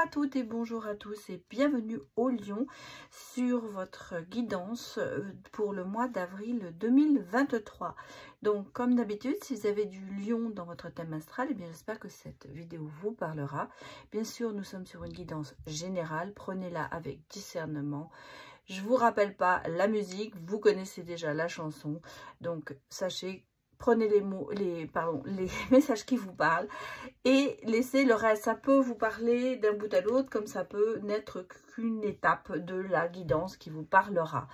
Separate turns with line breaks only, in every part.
à toutes et bonjour à tous et bienvenue au Lion sur votre guidance pour le mois d'avril 2023. Donc comme d'habitude, si vous avez du Lion dans votre thème astral, eh bien j'espère que cette vidéo vous parlera. Bien sûr, nous sommes sur une guidance générale, prenez-la avec discernement. Je vous rappelle pas la musique, vous connaissez déjà la chanson, donc sachez, prenez les mots, les messages qui vous parlent et laissez le reste. Ça peut vous parler d'un bout à l'autre, comme ça peut n'être qu'une étape de la guidance qui vous parlera.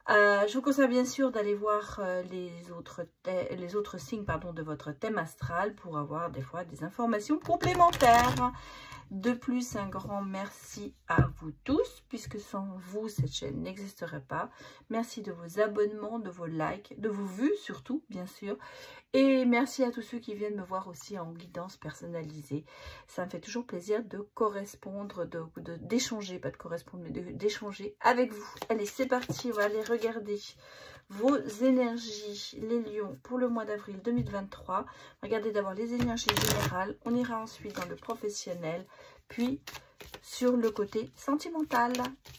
Je vous conseille bien sûr d'aller voir les autres signes de votre thème astral pour avoir des fois des informations complémentaires. De plus, un grand merci à vous tous, puisque sans vous, cette chaîne n'existerait pas. Merci de vos abonnements, de vos likes, de vos vues surtout, bien sûr. Et merci à tous ceux qui viennent me voir aussi en guidance personnalisée. Ça me fait toujours plaisir de correspondre, d'échanger, pas de correspondre, mais d'échanger avec vous. Allez, c'est parti, on va aller regarder vos énergies, les lions, pour le mois d'avril 2023. Regardez d'abord les énergies générales. On ira ensuite dans le professionnel, puis sur le côté sentimental.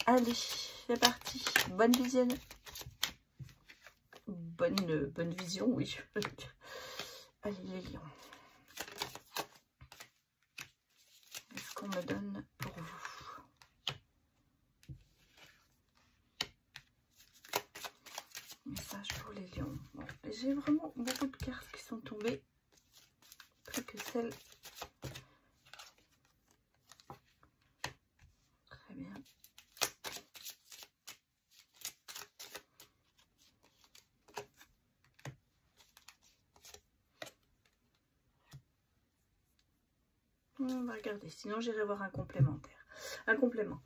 Allez, c'est parti. Bonne vision. Bonne vision, oui. Allez, les lions. Qu'est-ce qu'on me donne pour vous? Message pour les lions. Bon, j'ai vraiment beaucoup de cartes qui sont tombées. Plus que celles. Très bien. On va regarder, sinon j'irai voir un complémentaire. Un complément.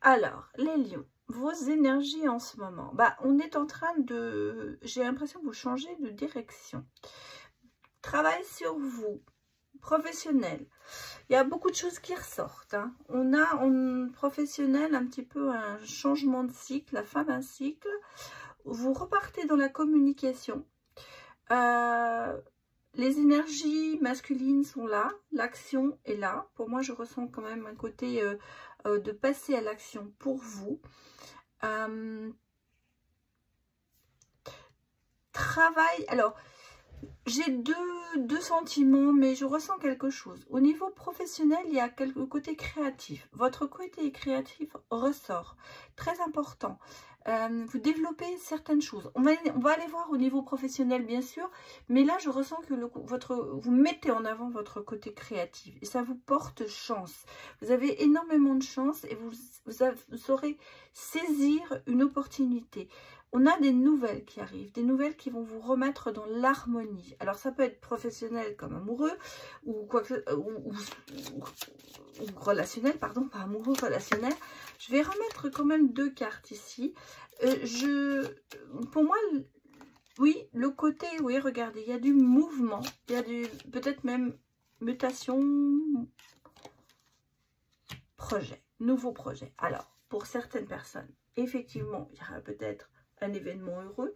Alors, les lions, vos énergies en ce moment. Bah, on est en train de... J'ai l'impression que vous changez de direction. Travail sur vous. Professionnel. Il y a beaucoup de choses qui ressortent. Hein. On a en professionnel un petit peu un changement de cycle, la fin d'un cycle. Vous repartez dans la communication. Les énergies masculines sont là, l'action est là. Pour moi, je ressens quand même un côté de passer à l'action pour vous. Travail, alors, j'ai deux sentiments, mais je ressens quelque chose. Au niveau professionnel, il y a le côté créatif. Votre côté créatif ressort, très important. Vous développez certaines choses. On va aller voir au niveau professionnel, bien sûr, mais là, je ressens que vous mettez en avant votre côté créatif et ça vous porte chance. Vous avez énormément de chance et vous saurez saisir une opportunité. On a des nouvelles qui arrivent, des nouvelles qui vont vous remettre dans l'harmonie. Alors, ça peut être professionnel comme amoureux, ou quoi que ou relationnel, pardon, pas amoureux, relationnel. Je vais remettre quand même deux cartes ici. Pour moi, oui, le côté, oui, regardez, il y a du mouvement, il y a peut-être même mutation, projet, nouveau projet. Alors, pour certaines personnes, effectivement, il y aura peut-être un événement heureux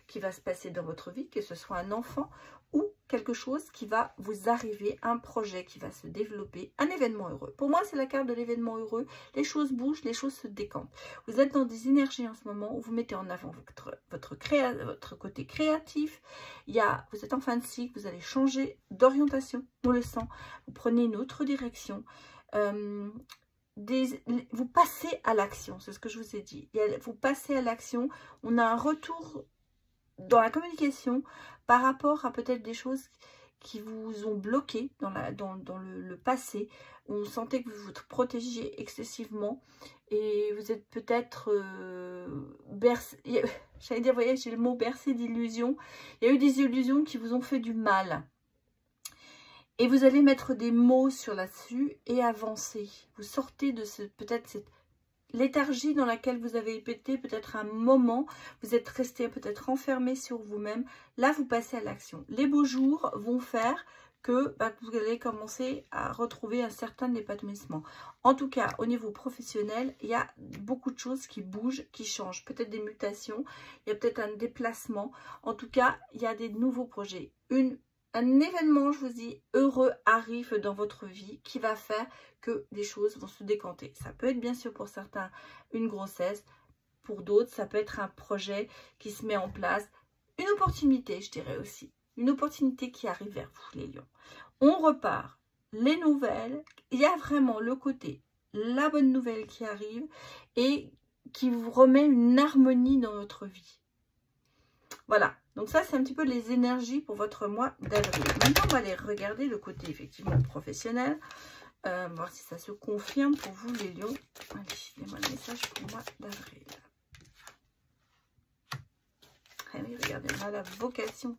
qui va se passer dans votre vie, que ce soit un enfant ou quelque chose qui va vous arriver, un projet qui va se développer, un événement heureux. Pour moi, c'est la carte de l'événement heureux. Les choses bougent, les choses se décantent. Vous êtes dans des énergies en ce moment où vous mettez en avant votre côté créatif. Vous êtes en fin de cycle, vous allez changer d'orientation, on le sent. Vous prenez une autre direction. Vous passez à l'action, c'est ce que je vous ai dit. Vous passez à l'action, on a un retour dans la communication par rapport à peut-être des choses qui vous ont bloqué dans le passé. On sentait que vous vous protégiez excessivement et vous êtes peut-être bercé, j'allais dire, vous voyez, j'ai le mot bercé d'illusions. Il y a eu des illusions qui vous ont fait du mal. Et vous allez mettre des mots sur là-dessus et avancer. Vous sortez de peut-être cette léthargie dans laquelle vous avez été peut-être un moment. Vous êtes resté peut-être enfermé sur vous-même. Là, vous passez à l'action. Les beaux jours vont faire que vous allez commencer à retrouver un certain épanouissement. En tout cas, au niveau professionnel, il y a beaucoup de choses qui bougent, qui changent. Peut-être des mutations, il y a peut-être un déplacement. En tout cas, il y a des nouveaux projets. un événement, je vous dis, heureux arrive dans votre vie qui va faire que des choses vont se décanter. Ça peut être bien sûr pour certains une grossesse, pour d'autres ça peut être un projet qui se met en place, une opportunité je dirais aussi, une opportunité qui arrive vers vous les lions. On repart, les nouvelles, il y a vraiment le côté, la bonne nouvelle qui arrive et qui vous remet une harmonie dans votre vie. Voilà, donc ça c'est un petit peu les énergies pour votre mois d'avril. Maintenant on va aller regarder le côté effectivement professionnel, voir si ça se confirme pour vous les lions. Allez, donnez-moi le message pour le mois d'avril. Allez, regardez, on a la vocation.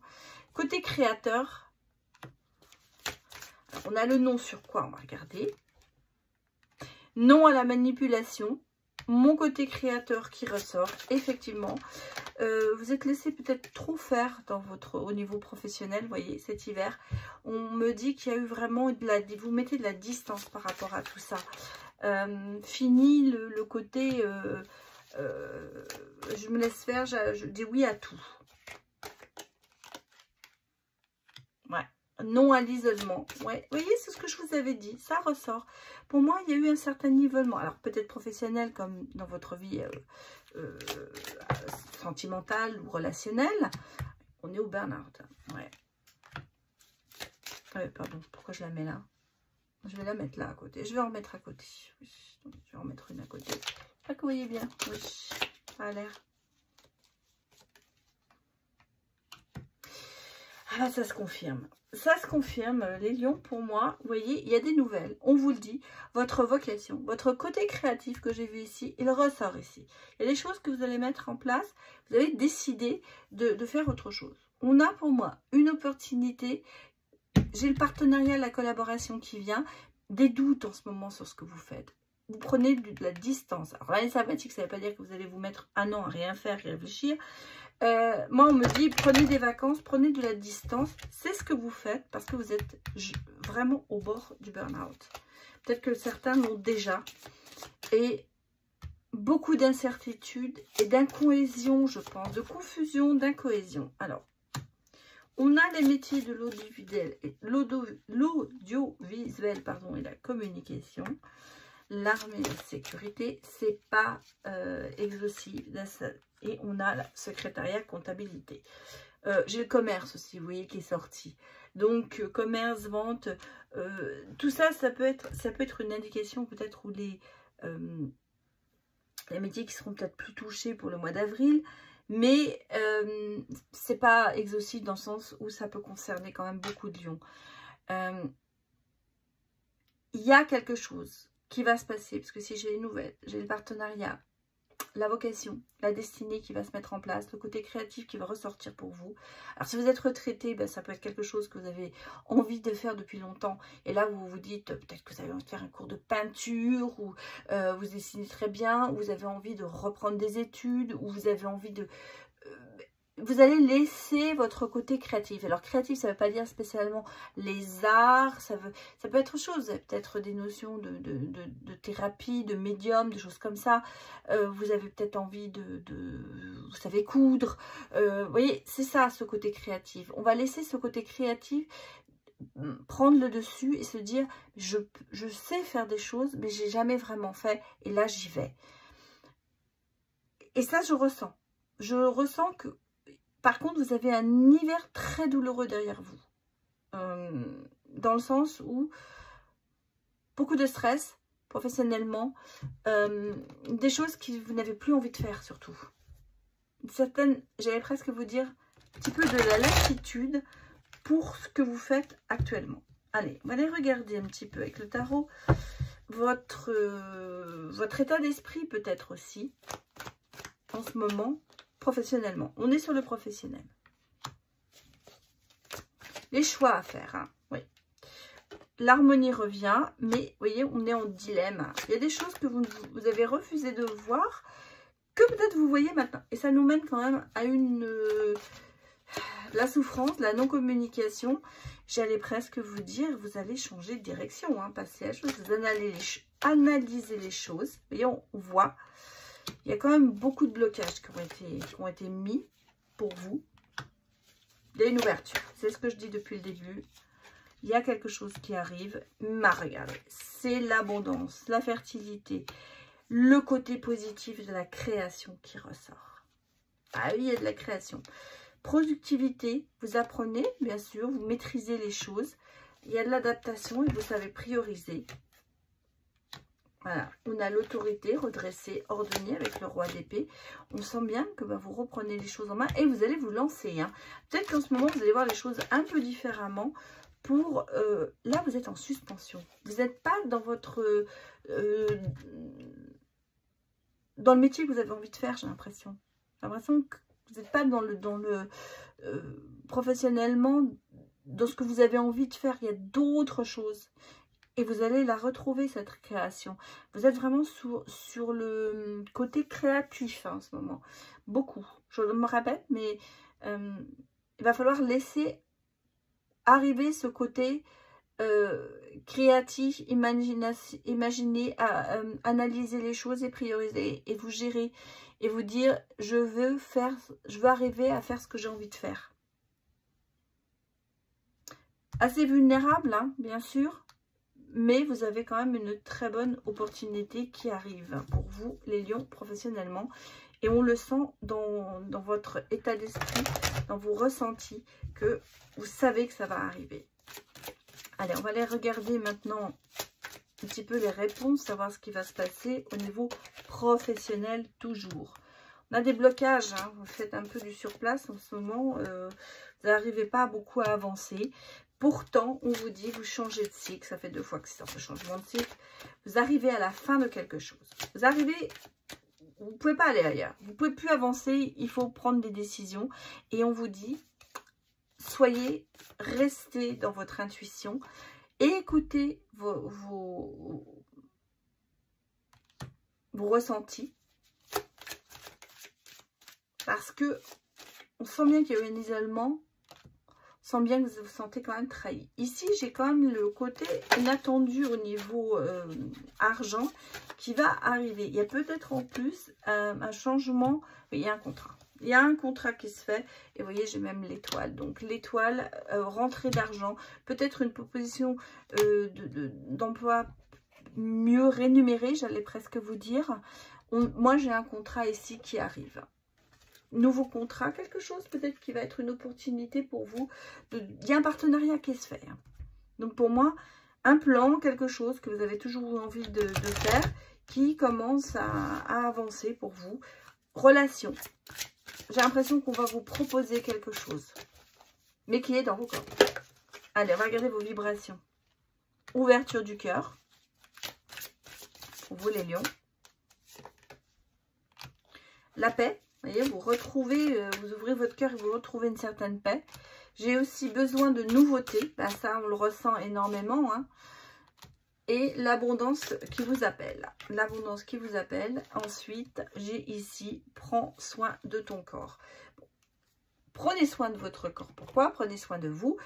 Côté créateur, alors, on a le non sur quoi? On va regarder. Non à la manipulation. Mon côté créateur qui ressort, effectivement. Vous êtes laissé peut-être trop faire au niveau professionnel, vous voyez, cet hiver. On me dit qu'il y a eu vraiment vous mettez de la distance par rapport à tout ça. Fini le côté, je me laisse faire, je dis oui à tout. Ouais. Non à l'isolement. Ouais. Vous voyez, c'est ce que je vous avais dit. Ça ressort. Pour moi, il y a eu un certain nivellement. Alors, peut-être professionnel comme dans votre vie sentimentale ou relationnelle. On est au burn-out. Ouais. Ouais, pardon. Pourquoi je la mets là? Je vais la mettre là à côté. Je vais en mettre à côté. Oui. Donc, je vais en mettre une à côté. Pas que vous voyez bien. Oui. Ça a l'air. Ah là, ça se confirme. Ça se confirme, les lions, pour moi, vous voyez, il y a des nouvelles. On vous le dit, votre vocation, votre côté créatif que j'ai vu ici, il ressort ici. Il y a des choses que vous allez mettre en place. Vous avez décidé de faire autre chose. On a pour moi une opportunité. J'ai le partenariat, la collaboration qui vient. Des doutes en ce moment sur ce que vous faites. Vous prenez de la distance. Alors, l'année sabbatique, ça ne veut pas dire que vous allez vous mettre un an à rien faire et réfléchir. Moi, on me dit, prenez des vacances, prenez de la distance. C'est ce que vous faites parce que vous êtes vraiment au bord du burn-out. Peut-être que certains l'ont déjà. Et beaucoup d'incertitudes et d'incohésion, je pense. De confusion, d'incohésion. Alors, on a les métiers de l'audiovisuel, pardon, et la communication. L'armée et la sécurité, c'est pas exhaustif. Et on a la secrétariat comptabilité. J'ai le commerce aussi, vous voyez, qui est sorti. Donc, commerce, vente, tout ça, ça peut être une indication peut-être où les métiers qui seront peut-être plus touchés pour le mois d'avril. Mais c'est pas exhaustif dans le sens où ça peut concerner quand même beaucoup de lions. Il y a quelque chose qui va se passer, parce que si j'ai les nouvelles, j'ai le partenariat, la vocation, la destinée qui va se mettre en place, le côté créatif qui va ressortir pour vous. Alors si vous êtes retraité, ben, ça peut être quelque chose que vous avez envie de faire depuis longtemps. Et là, vous vous dites, peut-être que vous avez envie de faire un cours de peinture, ou vous dessinez très bien, ou vous avez envie de reprendre des études, ou vous avez envie de... vous allez laisser votre côté créatif. Alors créatif, ça ne veut pas dire spécialement les arts, ça peut être autre chose, peut-être des notions de thérapie, de médium, de choses comme ça. Vous avez peut-être envie vous savez coudre. Vous voyez, c'est ça ce côté créatif. On va laisser ce côté créatif prendre le dessus et se dire, je sais faire des choses, mais j'ai jamais vraiment fait, et là j'y vais. Et ça, je ressens. Je ressens que par contre, vous avez un hiver très douloureux derrière vous. Dans le sens où beaucoup de stress, professionnellement, des choses que vous n'avez plus envie de faire surtout. Certaines, j'allais presque vous dire, un petit peu de la lassitude pour ce que vous faites actuellement. Allez, on va aller regarder un petit peu avec le tarot votre état d'esprit peut-être aussi en ce moment. Professionnellement, on est sur le professionnel. Les choix à faire, hein, oui. L'harmonie revient, mais vous voyez, on est en dilemme. Il y a des choses que vous avez refusé de voir, que peut-être vous voyez maintenant. Et ça nous mène quand même à la souffrance, la non-communication. J'allais presque vous dire, vous allez changer de direction, hein, passer à la chose, vous analysez les choses. Vous voyez, on voit. Il y a quand même beaucoup de blocages qui ont été mis pour vous. Il y a une ouverture. C'est ce que je dis depuis le début. Il y a quelque chose qui arrive. Mais regardez, c'est l'abondance, la fertilité, le côté positif de la création qui ressort. Ah oui, il y a de la création. Productivité, vous apprenez, bien sûr, vous maîtrisez les choses. Il y a de l'adaptation et vous savez prioriser. Voilà, on a l'autorité redressée, ordonnée avec le roi d'épée. On sent bien que vous reprenez les choses en main et vous allez vous lancer. Hein. Peut-être qu'en ce moment, vous allez voir les choses un peu différemment. Pour là, vous êtes en suspension. Vous n'êtes pas dans votre... dans le métier que vous avez envie de faire, j'ai l'impression. J'ai l'impression que vous n'êtes pas dans le professionnellement, dans ce que vous avez envie de faire. Il y a d'autres choses. Et vous allez la retrouver, cette création. Vous êtes vraiment sur le côté créatif hein, en ce moment. Beaucoup. Je me répète, mais il va falloir laisser arriver ce côté créatif, imaginer, analyser les choses et prioriser. Et vous gérer. Et vous dire, je veux arriver à faire ce que j'ai envie de faire. Assez vulnérable, hein, bien sûr. Mais vous avez quand même une très bonne opportunité qui arrive pour vous, les lions, professionnellement. Et on le sent dans votre état d'esprit, dans vos ressentis, que vous savez que ça va arriver. Allez, on va aller regarder maintenant un petit peu les réponses, savoir ce qui va se passer au niveau professionnel toujours. On a des blocages, hein, vous faites un peu du surplace en ce moment, vous n'arrivez pas beaucoup à avancer. Pourtant, on vous dit, vous changez de cycle. Ça fait 2 fois que c'est un changement de cycle. Vous arrivez à la fin de quelque chose. Vous arrivez, vous ne pouvez pas aller ailleurs. Vous ne pouvez plus avancer. Il faut prendre des décisions. Et on vous dit, restez dans votre intuition. Et écoutez vos ressentis. Parce que on sent bien qu'il y a eu un isolement. Sent bien que vous vous sentez quand même trahi. Ici, j'ai quand même le côté inattendu au niveau argent qui va arriver. Il y a peut-être en plus un changement. Il y a un contrat. Il y a un contrat qui se fait. Et vous voyez, j'ai même l'étoile. Donc, l'étoile, rentrée d'argent. Peut-être une proposition d'emploi mieux rémunérée, j'allais presque vous dire. Moi, j'ai un contrat ici qui arrive. Nouveau contrat, quelque chose peut-être qui va être une opportunité pour vous. Il y a un partenariat qui se fait. Hein. Donc pour moi, un plan, quelque chose que vous avez toujours envie de faire, qui commence à avancer pour vous. Relation. J'ai l'impression qu'on va vous proposer quelque chose, mais qui est dans vos corps. Allez, on va regarder vos vibrations. Ouverture du cœur. Pour vous les lions. La paix. Vous voyez, vous retrouvez, vous ouvrez votre cœur et vous retrouvez une certaine paix. J'ai aussi besoin de nouveautés. Ben, ça, on le ressent énormément. Hein. Et l'abondance qui vous appelle. L'abondance qui vous appelle. Ensuite, j'ai ici, prends soin de ton corps. Bon. Prenez soin de votre corps. Pourquoi? Prenez soin de vous.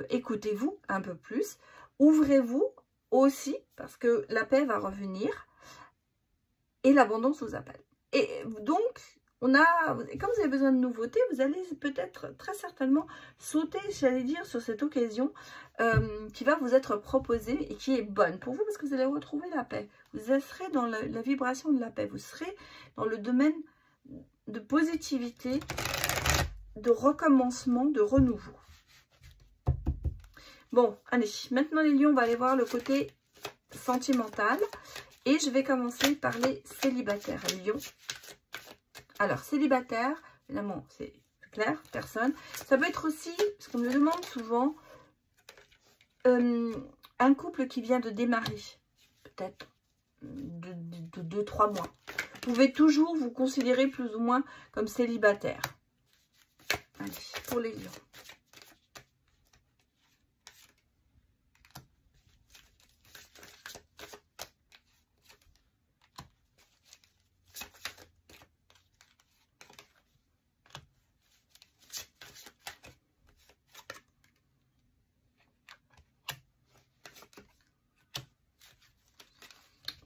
Écoutez-vous un peu plus. Ouvrez-vous aussi, parce que la paix va revenir. Et l'abondance vous appelle. Et donc... comme vous avez besoin de nouveautés, vous allez peut-être très certainement sauter, j'allais dire, sur cette occasion qui va vous être proposée et qui est bonne pour vous parce que vous allez retrouver la paix. Vous serez dans la vibration de la paix. Vous serez dans le domaine de positivité, de recommencement, de renouveau. Bon, allez, maintenant les lions, on va aller voir le côté sentimental. Et je vais commencer par les célibataires. Lions. Alors, célibataire, évidemment, c'est clair, personne. Ça peut être aussi, parce qu'on me le demande souvent, un couple qui vient de démarrer, peut-être de 2-3 mois. Vous pouvez toujours vous considérer plus ou moins comme célibataire. Allez, pour les lions.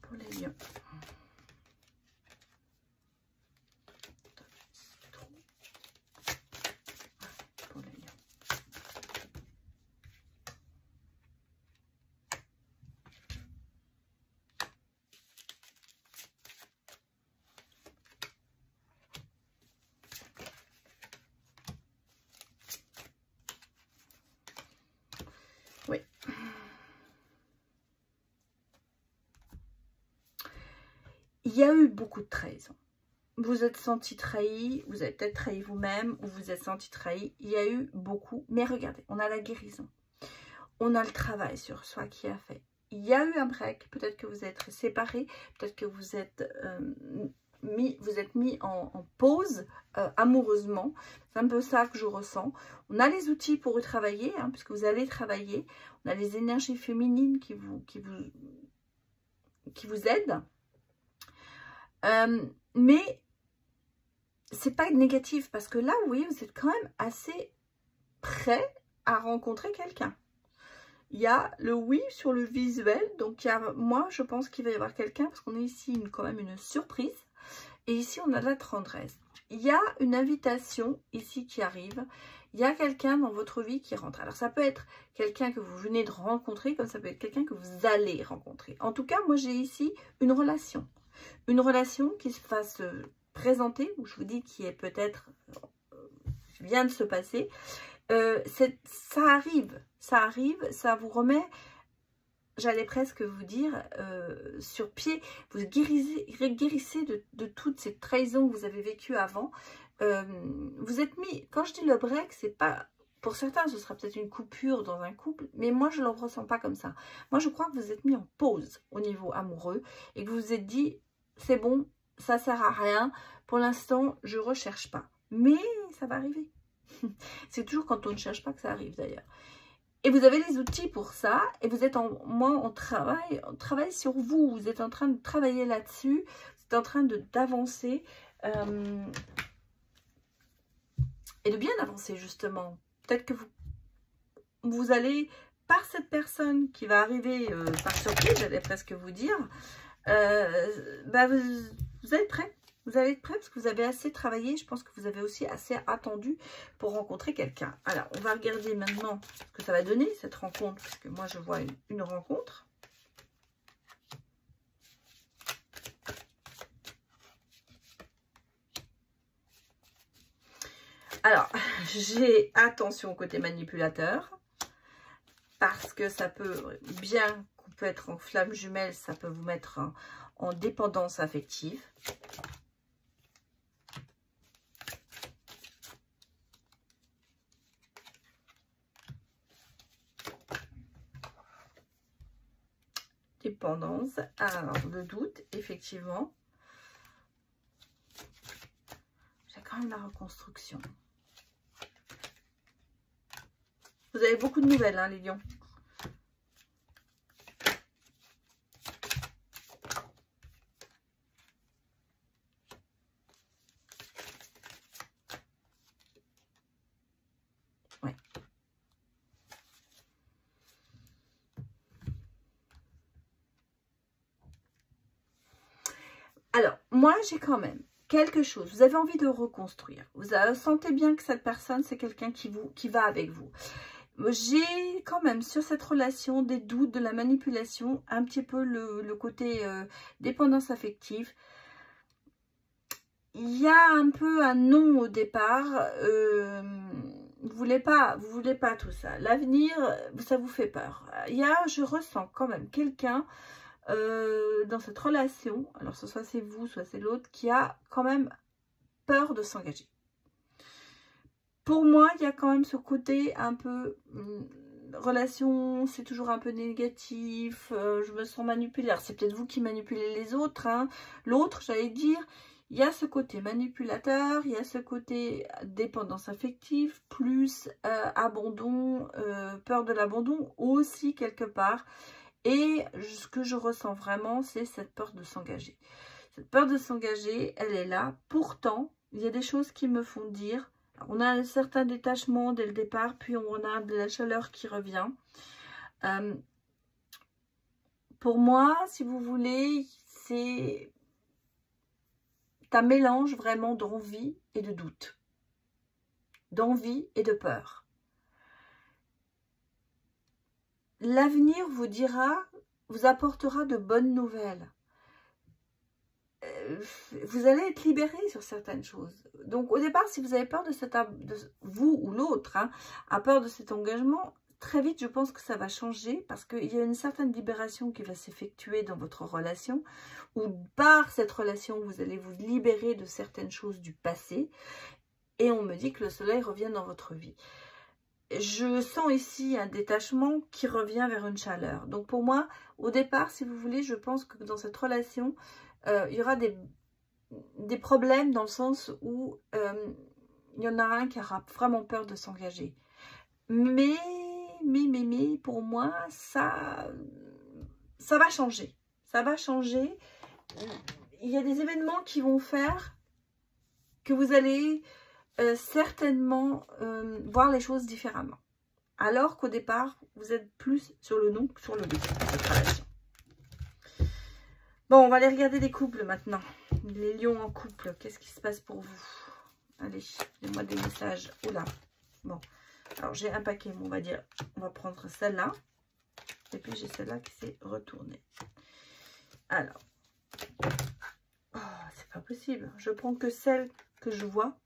Pour les lions. il y a eu beaucoup de trahison. Vous êtes senti trahi, vous avez peut-être trahi vous-même, ou vous êtes senti trahi. Il y a eu beaucoup. Mais regardez, on a la guérison. On a le travail sur soi qui a fait. Il y a eu un break. Peut-être que vous êtes séparés. Peut-être que vous êtes mis en pause amoureusement. C'est un peu ça que je ressens. On a les outils pour y travailler, hein, puisque vous allez travailler. On a les énergies féminines qui vous aident. Mais c'est pas négatif parce que là, oui, vous êtes quand même assez prêt à rencontrer quelqu'un. Il y a le oui sur le visuel, donc il y a, moi je pense qu'il va y avoir quelqu'un parce qu'on est ici quand même une surprise et ici on a de la tendresse. Il y a une invitation ici qui arrive, il y a quelqu'un dans votre vie qui rentre. Alors ça peut être quelqu'un que vous venez de rencontrer, comme ça peut être quelqu'un que vous allez rencontrer. En tout cas, moi j'ai ici une relation qui se fasse présenter, ou je vous dis qui est peut-être vient de se passer. Ça arrive, ça vous remet, j'allais presque vous dire, sur pied. Vous guérissez de toutes ces trahisons que vous avez vécues avant. Vous êtes mis, quand je dis le break, c'est pas, pour certains ce sera peut-être une coupure dans un couple, mais moi je ne le ressens pas comme ça. Moi je crois que vous êtes mis en pause au niveau amoureux et que vous vous êtes dit, c'est bon, ça sert à rien, pour l'instant je recherche pas, mais ça va arriver. C'est toujours quand on ne cherche pas que ça arrive d'ailleurs. Et vous avez les outils pour ça, et vous êtes on travaille sur vous, vous êtes en train de travailler là-dessus, vous êtes en train d'avancer, et de bien avancer justement. Peut-être que vous allez, par cette personne qui va arriver par surprise, j'allais presque vous dire, vous allez être prêt. Vous allez être prêt parce que vous avez assez travaillé. Je pense que vous avez aussi assez attendu pour rencontrer quelqu'un. Alors, on va regarder maintenant ce que ça va donner, cette rencontre. Parce que moi, je vois une rencontre. Alors, j'ai attention au côté manipulateur. Parce que ça peut, bien qu'on peut être en flamme jumelle, ça peut vous mettre en dépendance affective. Dépendance, alors le doute, effectivement. J'ai quand même la reconstruction. Vous avez beaucoup de nouvelles, hein, les lions. Ouais. Alors, moi, j'ai quand même quelque chose. Vous avez envie de reconstruire. Vous sentez bien que cette personne, c'est quelqu'un qui va avec vous. J'ai quand même sur cette relation des doutes, de la manipulation, un petit peu le côté dépendance affective. Il y a un peu un non au départ. Vous voulez pas tout ça. L'avenir, ça vous fait peur. Je ressens quand même quelqu'un dans cette relation, alors soit c'est vous, soit c'est l'autre, qui a quand même peur de s'engager. Pour moi, il y a quand même ce côté un peu relation, c'est toujours un peu négatif, je me sens manipulée. Alors c'est peut-être vous qui manipulez les autres, hein. L'autre, j'allais dire, il y a ce côté manipulateur, il y a ce côté dépendance affective, plus abandon, peur de l'abandon aussi quelque part. Et ce que je ressens vraiment, c'est cette peur de s'engager. Cette peur de s'engager, elle est là. Pourtant, il y a des choses qui me font dire, on a un certain détachement dès le départ, puis on a de la chaleur qui revient. Pour moi, si vous voulez, c'est un mélange vraiment d'envie et de doute. D'envie et de peur. L'avenir vous dira, vous apportera de bonnes nouvelles. Vous allez être libéré sur certaines choses. Donc au départ, si vous avez peur de vous ou l'autre, hein, a peur de cet engagement, très vite, je pense que ça va changer parce qu'il y a une certaine libération qui va s'effectuer dans votre relation, ou par cette relation, vous allez vous libérer de certaines choses du passé. Et on me dit que le soleil revient dans votre vie. Je sens ici un détachement qui revient vers une chaleur. Donc pour moi, au départ, si vous voulez, je pense que dans cette relation, il y aura des problèmes dans le sens où il y en a un qui aura vraiment peur de s'engager. Mais, pour moi, ça va changer. Ça va changer. Il y a des événements qui vont faire que vous allez certainement voir les choses différemment. Alors qu'au départ, vous êtes plus sur le non que sur le oui. Bon, on va aller regarder les couples maintenant. Les lions en couple, qu'est-ce qui se passe pour vous? Allez, donnez-moi des messages. Oula, bon. Alors, j'ai un paquet, on va dire. On va prendre celle-là. Et puis, j'ai celle-là qui s'est retournée. Alors. Oh, c'est pas possible. Je prends que celle que je vois.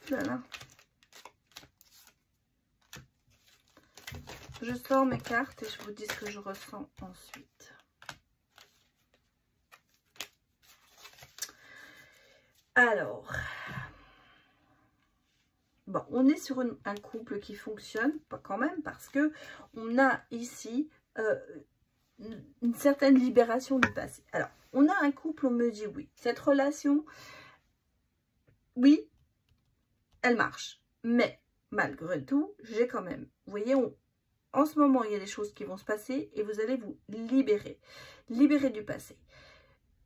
Voilà. Je sors mes cartes et je vous dis ce que je ressens ensuite. Alors, bon, on est sur un couple qui fonctionne, pas quand même, parce que on a ici une certaine libération du passé. Alors, on a un couple, on me dit oui. Cette relation, oui, elle marche. Mais, malgré tout, j'ai quand même, vous voyez, en ce moment, il y a des choses qui vont se passer et vous allez vous libérer. Libérer du passé.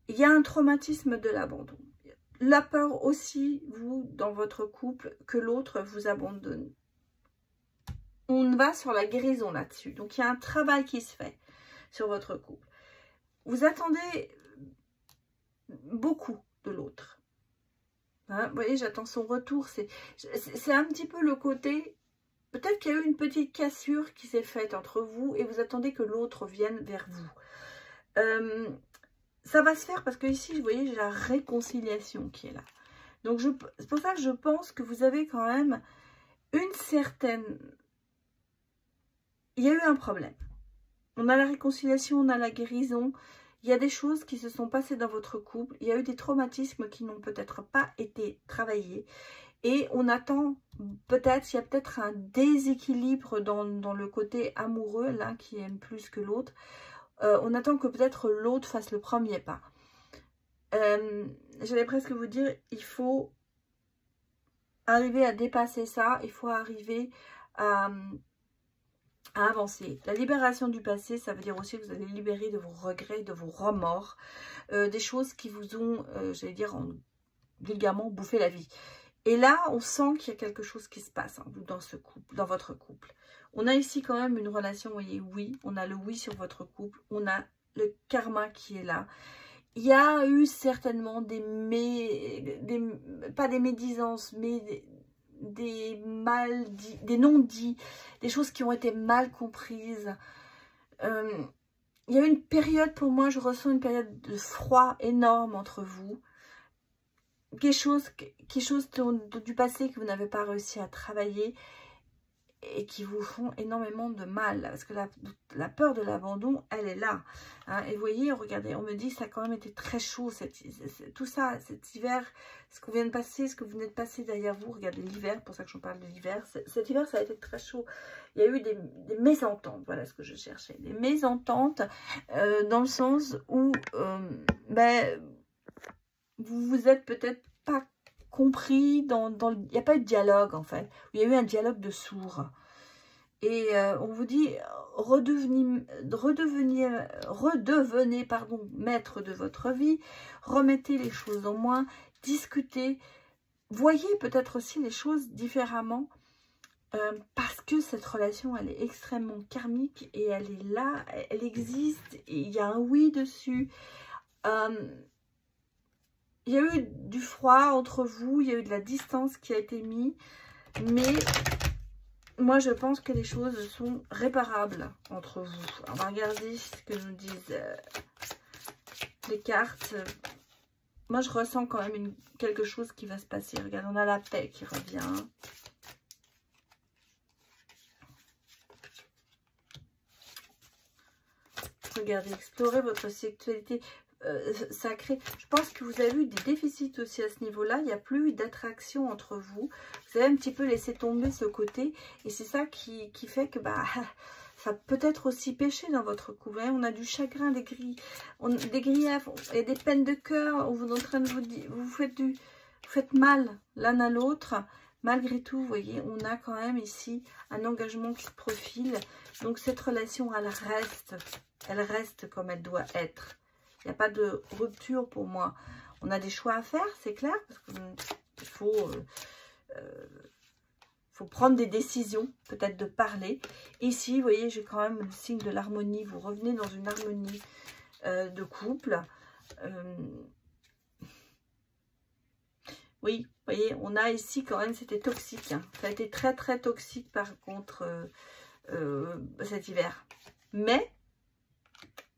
Il y a un traumatisme de l'abandon. La peur aussi, vous, dans votre couple, que l'autre vous abandonne. On va sur la guérison là-dessus. Donc, il y a un travail qui se fait sur votre couple. Vous attendez beaucoup de l'autre. Hein, vous voyez, j'attends son retour. C'est un petit peu le côté... Peut-être qu'il y a eu une petite cassure qui s'est faite entre vous et vous attendez que l'autre vienne vers vous. Ça va se faire parce que ici, vous voyez, j'ai la réconciliation qui est là. Donc, c'est pour ça que je pense que vous avez quand même une certaine... Il y a eu un problème. On a la réconciliation, on a la guérison. Il y a des choses qui se sont passées dans votre couple. Il y a eu des traumatismes qui n'ont peut-être pas été travaillés. Et on attend peut-être, il y a peut-être un déséquilibre dans le côté amoureux, l'un qui aime plus que l'autre. On attend que peut-être l'autre fasse le premier pas. J'allais presque vous dire, il faut arriver à dépasser ça. Il faut arriver à avancer. La libération du passé, ça veut dire aussi que vous allez libérer de vos regrets, de vos remords, des choses qui vous ont, j'allais dire, vulgairement bouffé la vie. Et là, on sent qu'il y a quelque chose qui se passe dans ce couple, dans votre couple. On a ici quand même une relation, vous voyez, oui. On a le oui sur votre couple. On a le karma qui est là. Il y a eu certainement pas des médisances, mais des mal-dits, des non-dits, des choses qui ont été mal comprises. Il y a eu une période, pour moi, je ressens une période de froid énorme entre vous. Quelque chose du passé que vous n'avez pas réussi à travailler et qui vous font énormément de mal. Parce que la peur de l'abandon, elle est là. Hein. Et vous voyez, regardez, on me dit que ça a quand même été très chaud, tout ça, cet hiver, ce qu'on vient de passer, ce que vous venez de passer derrière vous. Regardez l'hiver, pour ça que j'en parle de l'hiver. Cet hiver, ça a été très chaud. Il y a eu des mésententes, voilà ce que je cherchais. Des mésententes dans le sens où... vous vous êtes peut-être pas compris, il n'y a pas eu de dialogue en fait, il y a eu un dialogue de sourds. Et on vous dit, redevenez maître de votre vie, remettez les choses en main, discutez, voyez peut-être aussi les choses différemment. Parce que cette relation, elle est extrêmement karmique et elle est là, elle existe et il y a un oui dessus. Il y a eu du froid entre vous, il y a eu de la distance qui a été mise, mais moi je pense que les choses sont réparables entre vous. On va regarder ce que nous disent les cartes. Moi je ressens quand même quelque chose qui va se passer. Regardez, on a la paix qui revient. Regardez, explorez votre sexualité sacrée. Je pense que vous avez eu des déficits aussi à ce niveau-là. Il n'y a plus d'attraction entre vous. Vous avez un petit peu laissé tomber ce côté. Et c'est ça qui fait que ça peut être aussi péché dans votre couple. On a du chagrin, des griefs, et des peines de cœur. Vous êtes en train de vous faites mal l'un à l'autre. Malgré tout, vous voyez, on a quand même ici un engagement qui se profile. Donc cette relation, elle reste comme elle doit être. Il n'y a pas de rupture pour moi. On a des choix à faire, c'est clair, parce qu'il faut prendre des décisions, peut-être de parler. Ici, vous voyez, j'ai quand même le signe de l'harmonie. Vous revenez dans une harmonie de couple. Oui, vous voyez, on a ici quand même, c'était toxique. Hein. Ça a été très, très toxique par contre cet hiver. Mais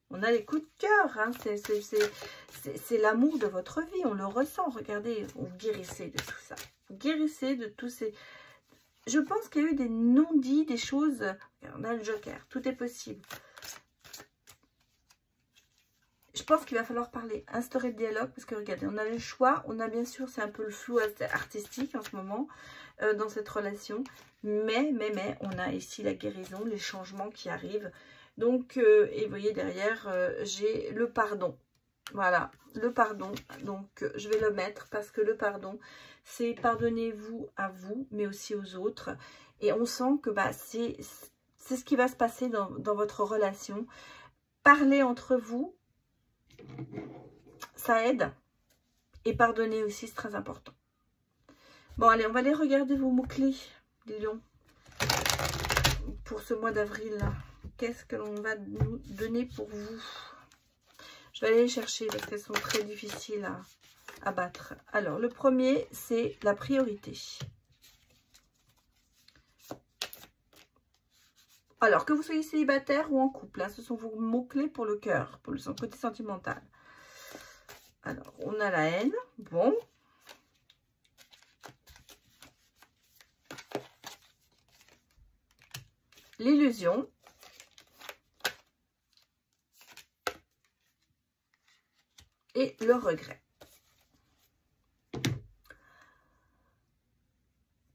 on a les coups de cœur. Hein. C'est l'amour de votre vie. On le ressent. Regardez, vous guérissez de tout ça. Vous guérissez de tous ces... Je pense qu'il y a eu des non-dits, des choses... On a le joker. Tout est possible. Je pense qu'il va falloir parler, instaurer le dialogue, parce que regardez, on a le choix, on a bien sûr, c'est un peu le flou artistique en ce moment, dans cette relation, mais, on a ici la guérison, les changements qui arrivent, donc, et vous voyez derrière, j'ai le pardon, voilà, le pardon, donc je vais le mettre, parce que le pardon, c'est pardonnez-vous à vous, mais aussi aux autres, et on sent que c'est ce qui va se passer dans votre relation, parler entre vous, ça aide. Et pardonner aussi, c'est très important. Bon, allez, on va aller regarder vos mots-clés, les lions. Pour ce mois d'avril. Qu'est-ce que l'on va nous donner pour vous? Je vais aller les chercher parce qu'elles sont très difficiles à battre. Alors, le premier, c'est la priorité. Alors, que vous soyez célibataire ou en couple, hein, ce sont vos mots-clés pour le cœur, pour le côté sentimental. Alors, on a la haine. Bon. L'illusion. Et le regret.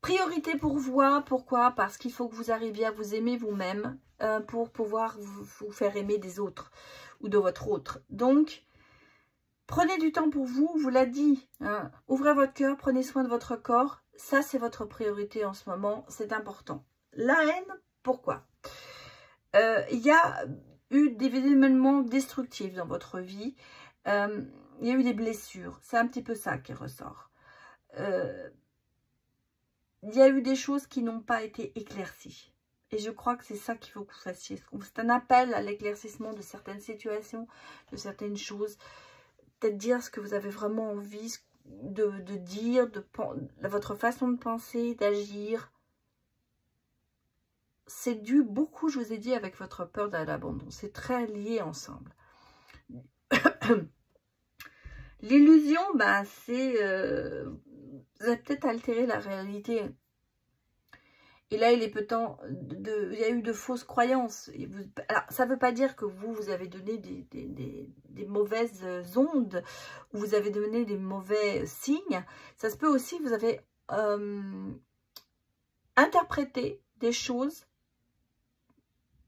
Priorité pour vous, pourquoi? Parce qu'il faut que vous arriviez à vous aimer vous-même pour pouvoir vous faire aimer des autres ou de votre autre. Donc, prenez du temps pour vous, vous l'a dit. Hein, ouvrez votre cœur, prenez soin de votre corps. Ça, c'est votre priorité en ce moment, c'est important. La haine, pourquoi? Il y a eu des événements destructifs dans votre vie. Il y a eu des blessures. C'est un petit peu ça qui ressort. Il y a eu des choses qui n'ont pas été éclaircies. Et je crois que c'est ça qu'il faut que vous fassiez. C'est un appel à l'éclaircissement de certaines situations, de certaines choses. Peut-être dire ce que vous avez vraiment envie de dire, votre façon de penser, d'agir. C'est dû beaucoup, je vous ai dit, avec votre peur de l'abandon. C'est très lié ensemble. L'illusion, c'est... vous avez peut-être altéré la réalité. Et là, il est peu temps il y a eu de fausses croyances. Alors, ça ne veut pas dire que vous avez donné des mauvaises ondes, ou vous avez donné des mauvais signes. Ça se peut aussi que vous avez interprété des choses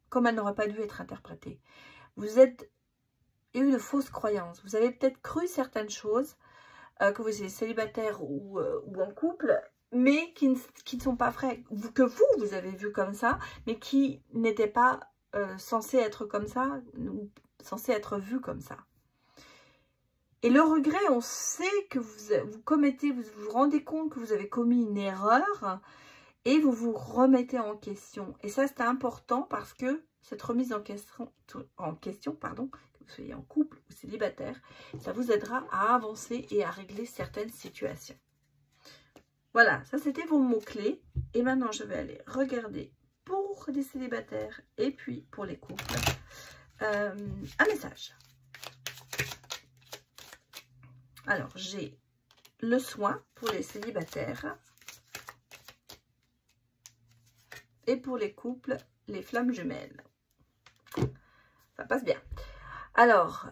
comme elles n'auraient pas dû être interprétées. Il y a eu de fausses croyances. Vous avez peut-être cru certaines choses, que vous êtes célibataire ou en couple, mais qui ne sont pas vraies, que vous avez vu comme ça, mais qui n'étaient pas censés être comme ça, ou censés être vus comme ça. Et le regret, on sait que vous commettez, vous vous rendez compte que vous avez commis une erreur, et vous vous remettez en question. Et ça, c'est important parce que cette remise en question, pardon, que vous soyez en couple ou célibataire, ça vous aidera à avancer et à régler certaines situations. Voilà, ça c'était vos mots-clés. Et maintenant, je vais aller regarder pour les célibataires et puis pour les couples un message. Alors, j'ai le soin pour les célibataires et pour les couples, les flammes jumelles. Ça passe bien. Alors,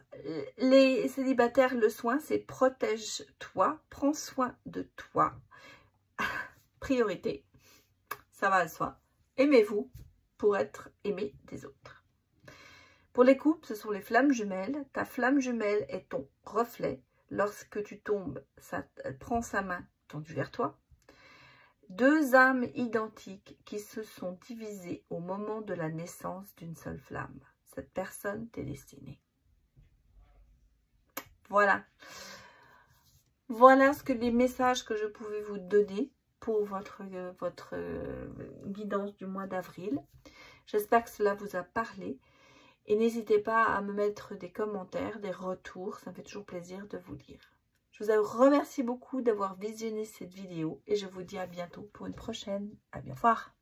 les célibataires, le soin, c'est protège-toi, prends soin de toi. Priorité, ça va à soi. Aimez-vous pour être aimé des autres. Pour les couples, ce sont les flammes jumelles. Ta flamme jumelle est ton reflet. Lorsque tu tombes, elle prend sa main tendue vers toi. Deux âmes identiques qui se sont divisées au moment de la naissance d'une seule flamme. Cette personne t'est destinée. Voilà. Voilà les messages que je pouvais vous donner pour votre guidance du mois d'avril. J'espère que cela vous a parlé. Et n'hésitez pas à me mettre des commentaires, des retours. Ça me fait toujours plaisir de vous lire. Je vous remercie beaucoup d'avoir visionné cette vidéo. Et je vous dis à bientôt pour une prochaine. À bientôt. Au revoir.